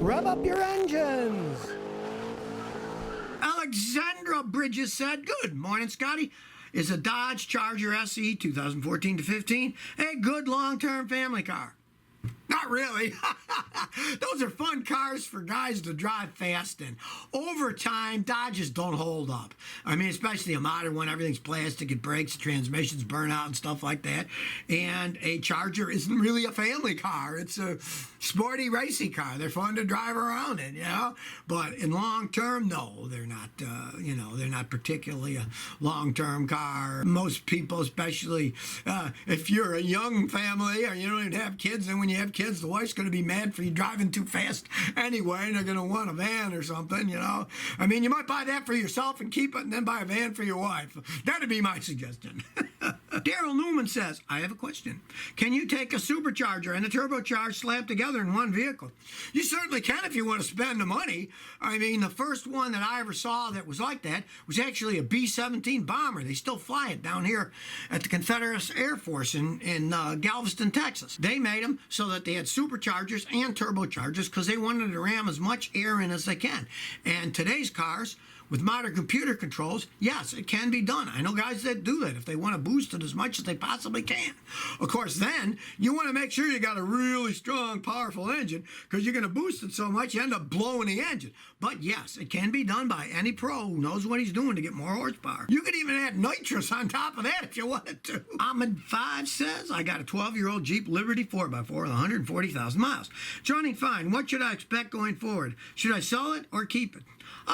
Rev up your engines! Alexandra Bridges said, "Good morning, Scotty. Is a Dodge Charger SE 2014 to 15 a good long-term family car?" Not really. Those are fun cars for guys to drive fast in. Over time, Dodges don't hold up. I mean, especially a modern one, everything's plastic, it breaks, the transmissions burn out and stuff like that. And a Charger isn't really a family car. It's a sporty, racy car. They're fun to drive around in, you know? But in long term, no, they're not, they're not particularly a long-term car. Most people, especially if you're a young family or you don't even have kids, and when you have kids, the wife's going to be mad for you driving too fast anyway, and they're going to want a van or something, you know. I mean, you might buy that for yourself and keep it, and then buy a van for your wife. That'd be my suggestion. Daryl Newman says, "I have a question. Can you take a supercharger and a turbocharged slap together in one vehicle?" You certainly can if you want to spend the money. I mean, the first one that I ever saw that was like that was actually a B-17 bomber. They still fly it down here at the Confederate Air Force in Galveston, Texas. They made them so that they had superchargers and turbochargers because they wanted to ram as much air in as they can. And today's cars, with modern computer controls, yes, it can be done. I know guys that do that if they want to boost it as much as they possibly can. Of course, then you want to make sure you got a really strong, powerful engine because you're going to boost it so much you end up blowing the engine. But yes, it can be done by any pro who knows what he's doing to get more horsepower. You could even add nitrous on top of that if you wanted to. Ahmed5 says, "I got a 12-year-old Jeep Liberty 4x4 with 140,000 miles. It's running fine. What should I expect going forward? Should I sell it or keep it?"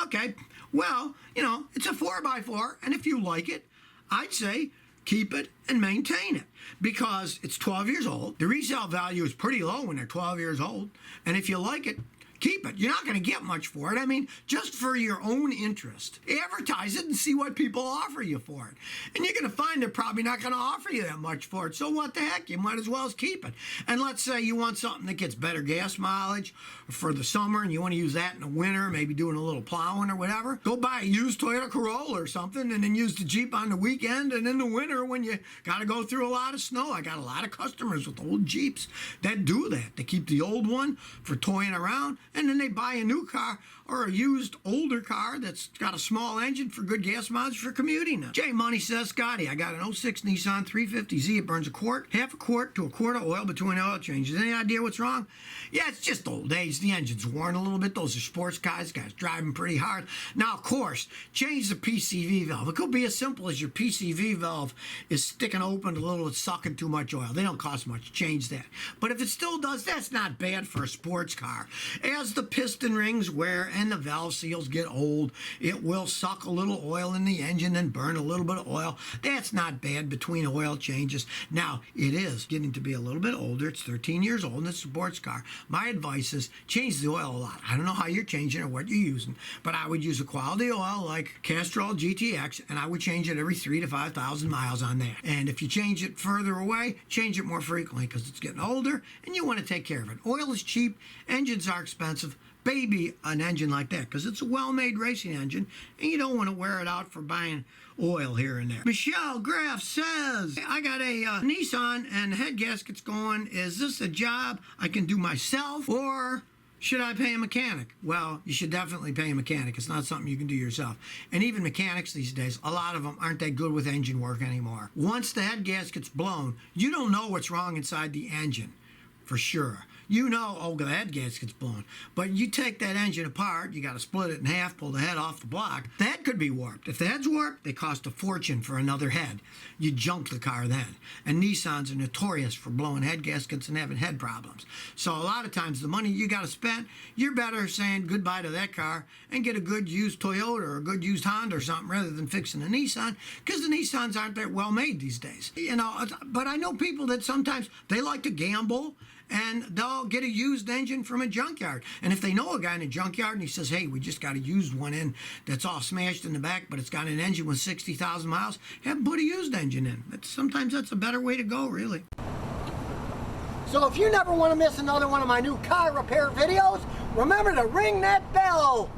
Okay, well, you know, it's a 4x4, and if you like it, I'd say keep it and maintain it because it's 12 years old. The resale value is pretty low when they're 12 years old, and if you like it, keep it. You're not going to get much for it. I mean, just for your own interest. Advertise it and see what people offer you for it. And you're going to find they're probably not going to offer you that much for it. So what the heck? You might as well keep it. And let's say you want something that gets better gas mileage for the summer and you want to use that in the winter, maybe doing a little plowing or whatever. Go buy a used Toyota Corolla or something and then use the Jeep on the weekend and in the winter when you got to go through a lot of snow. I got a lot of customers with old Jeeps that do that. They keep the old one for toying around, and then they buy a new car or a used older car that's got a small engine for good gas mileage for commuting. Jay Money says, "Scotty, I got an 06 Nissan 350Z. It burns half a quart to a quart of oil between oil changes. Any idea what's wrong?" Yeah, it's just old age. The engine's worn a little bit. Those are sports cars. Guys driving pretty hard. Now, of course, change the PCV valve. It could be as simple as your PCV valve is sticking open a little. It's sucking too much oil. They don't cost much. Change that. But if it still does, that's not bad for a sports car. As the piston rings wear and the valve seals get old, it will suck a little oil in the engine and burn a little bit of oil. That's not bad between oil changes. Now, it is getting to be a little bit older. It's 13 years old and it's a sports car. My advice is change the oil a lot. I don't know how you're changing or what you're using, but I would use a quality oil like Castrol GTX, and I would change it every 3,000 to 5,000 miles on that. And if you change it further away, change it more frequently because it's getting older and you want to take care of it. Oil is cheap, engines are expensive. Baby an engine like that because it's a well-made racing engine and you don't want to wear it out for buying oil here and there. Michelle Graff says, "I got a Nissan and the head gasket's going. Is this a job I can do myself or should I pay a mechanic?" Well, you should definitely pay a mechanic. It's not something you can do yourself. And even mechanics these days, a lot of them aren't that good with engine work anymore. Once the head gasket's blown, you don't know what's wrong inside the engine for sure. You know, oh, the head gasket's blown. But you take that engine apart, you got to split it in half, pull the head off the block. The head could be warped. If the head's warped, they cost a fortune for another head. You junk the car then. And Nissans are notorious for blowing head gaskets and having head problems. So a lot of times the money you got to spend, you're better saying goodbye to that car and get a good used Toyota or a good used Honda or something rather than fixing a Nissan, because the Nissans aren't that well made these days. You know, but I know people that sometimes they like to gamble and they'll get a used engine from a junkyard. And if they know a guy in a junkyard and he says, "Hey, we just got a used one in that's all smashed in the back, but it's got an engine with 60,000 miles, have them put a used engine in." Sometimes that's a better way to go, really. So if you never want to miss another one of my new car repair videos, remember to ring that bell.